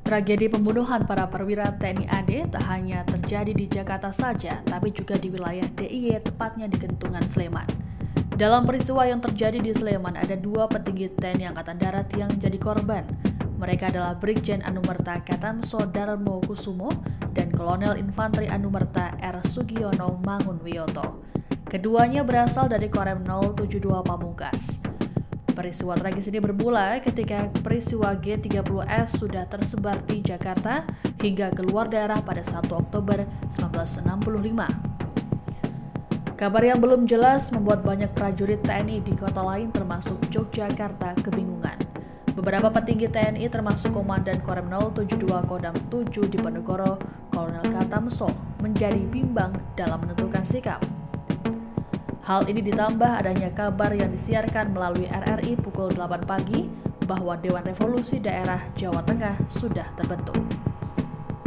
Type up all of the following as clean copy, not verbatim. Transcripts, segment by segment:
Tragedi pembunuhan para perwira TNI AD tak hanya terjadi di Jakarta saja, tapi juga di wilayah DIY, tepatnya di Gentungan, Sleman. Dalam peristiwa yang terjadi di Sleman, ada dua petinggi TNI Angkatan Darat yang jadi korban. Mereka adalah Brigjen Anumerta Katamso Darmo Kusumo dan Kolonel Infanteri Anumerta R. Sugiono Mangunwiyoto. Keduanya berasal dari Korem 072 Pamungkas. Peristiwa tragis ini bermula ketika peristiwa G30S sudah tersebar di Jakarta hingga keluar daerah pada 1 Oktober 1965. Kabar yang belum jelas membuat banyak prajurit TNI di kota lain termasuk Yogyakarta kebingungan. Beberapa petinggi TNI termasuk Komandan Korem 072 Kodam 7 Diponegoro, Kolonel Katamso, menjadi bimbang dalam menentukan sikap. Hal ini ditambah adanya kabar yang disiarkan melalui RRI pukul 8 pagi bahwa Dewan Revolusi Daerah Jawa Tengah sudah terbentuk.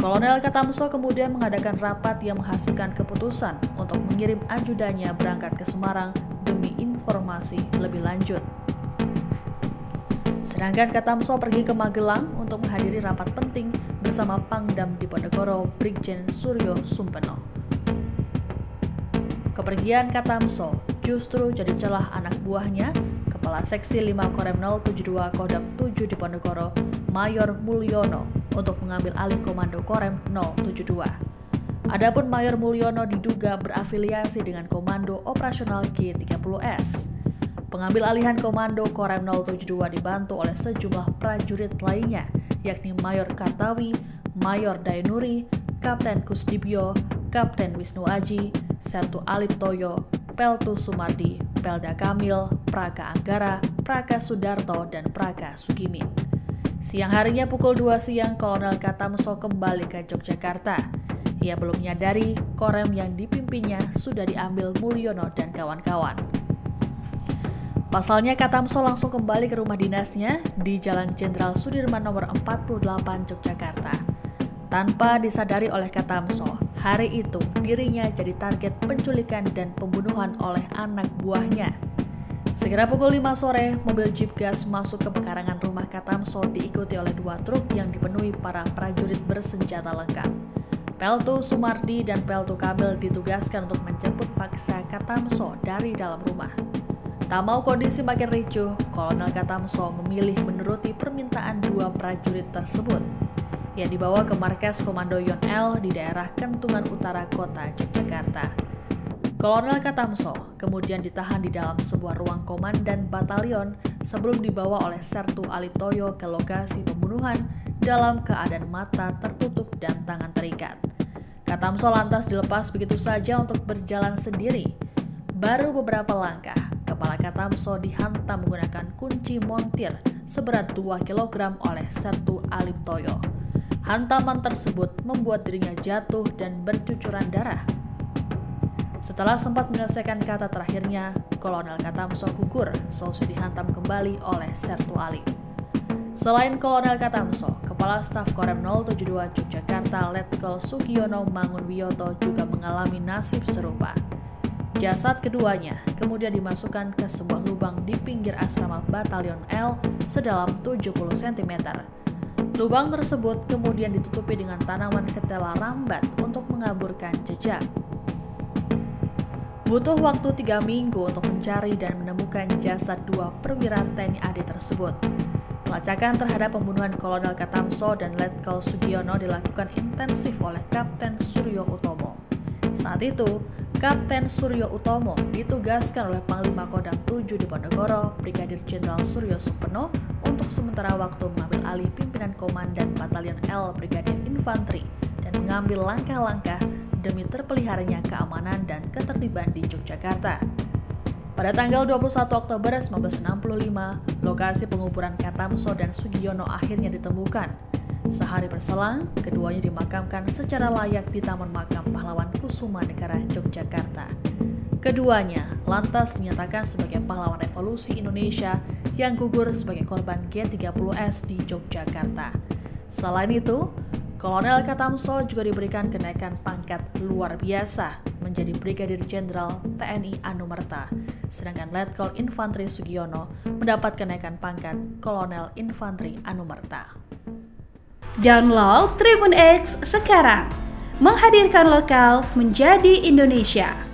Kolonel Katamso kemudian mengadakan rapat yang menghasilkan keputusan untuk mengirim ajudannya berangkat ke Semarang demi informasi lebih lanjut. Sedangkan Katamso pergi ke Magelang untuk menghadiri rapat penting bersama Pangdam Diponegoro Brigjen Suryo Sumpeno. Kepergian Katamso justru jadi celah anak buahnya, Kepala Seksi 5 Korem 072 Kodam 7 Diponegoro, Mayor Mulyono, untuk mengambil alih Komando Korem 072. Adapun Mayor Mulyono diduga berafiliasi dengan Komando Operasional G30S. Pengambil alihan Komando Korem 072 dibantu oleh sejumlah prajurit lainnya, yakni Mayor Kartawi, Mayor Daenuri, Kapten Kusdibyo, Kapten Wisnu Aji, Sertu Alip Toyo, Peltu Sumardi, Pelda Kamil, Praka Anggara, Praka Sudarto, dan Praka Sugimin. Siang harinya pukul 2 siang, Kolonel Katamso kembali ke Yogyakarta. Ia belum menyadari Korem yang dipimpinnya sudah diambil Mulyono dan kawan-kawan. Pasalnya Katamso langsung kembali ke rumah dinasnya di Jalan Jenderal Sudirman nomor 48 Yogyakarta. Tanpa disadari oleh Katamso, hari itu dirinya jadi target penculikan dan pembunuhan oleh anak buahnya. Sekira pukul 5 sore, mobil jeep gas masuk ke pekarangan rumah Katamso diikuti oleh 2 truk yang dipenuhi para prajurit bersenjata lengkap. Peltu Sumardi dan Peltu Kamil ditugaskan untuk menjemput paksa Katamso dari dalam rumah. Tak mau kondisi makin ricuh, Kolonel Katamso memilih menuruti permintaan 2 prajurit tersebut yang dibawa ke markas Komando Yon L di daerah Kentungan Utara Kota Yogyakarta. Kolonel Katamso kemudian ditahan di dalam sebuah ruang komandan batalion sebelum dibawa oleh Sertu Aliptoyo ke lokasi pembunuhan dalam keadaan mata tertutup dan tangan terikat. Katamso lantas dilepas begitu saja untuk berjalan sendiri. Baru beberapa langkah, kepala Katamso dihantam menggunakan kunci montir seberat 2 kg oleh Sertu Aliptoyo. Hantaman tersebut membuat dirinya jatuh dan bercucuran darah. Setelah sempat menyelesaikan kata terakhirnya, Kolonel Katamso gugur seusai dihantam kembali oleh Sertu Alip. Selain Kolonel Katamso, Kepala Staf Korem 072 Yogyakarta Letkol Sugiono Mangunwiyoto juga mengalami nasib serupa. Jasad keduanya kemudian dimasukkan ke sebuah lubang di pinggir asrama Batalion L sedalam 70 cm. Lubang tersebut kemudian ditutupi dengan tanaman ketela rambat untuk mengaburkan jejak. Butuh waktu 3 minggu untuk mencari dan menemukan jasad 2 perwira TNI AD tersebut. Pelacakan terhadap pembunuhan Kolonel Katamso dan Letkol Sugiono dilakukan intensif oleh Kapten Suryo Utomo. Saat itu, Kapten Suryo Utomo ditugaskan oleh Panglima Kodam 7 Diponegoro, Brigadir Jenderal Suryo Sumpeno, untuk sementara waktu mengambil alih pimpinan Komandan Batalion L Brigadir Infanteri dan mengambil langkah-langkah demi terpeliharanya keamanan dan ketertiban di Yogyakarta. Pada tanggal 21 Oktober 1965, lokasi penguburan Katamso dan Sugiono akhirnya ditemukan. Sehari berselang, keduanya dimakamkan secara layak di Taman Makam Pahlawan Kusuma Negara Yogyakarta. Keduanya lantas dinyatakan sebagai pahlawan revolusi Indonesia yang gugur sebagai korban G30S di Yogyakarta. Selain itu, Kolonel Katamso juga diberikan kenaikan pangkat luar biasa menjadi Brigadir Jenderal TNI Anumerta, sedangkan Letkol Infanteri Sugiono mendapat kenaikan pangkat Kolonel Infanteri Anumerta. Download Tribun X sekarang. Menghadirkan lokal menjadi Indonesia.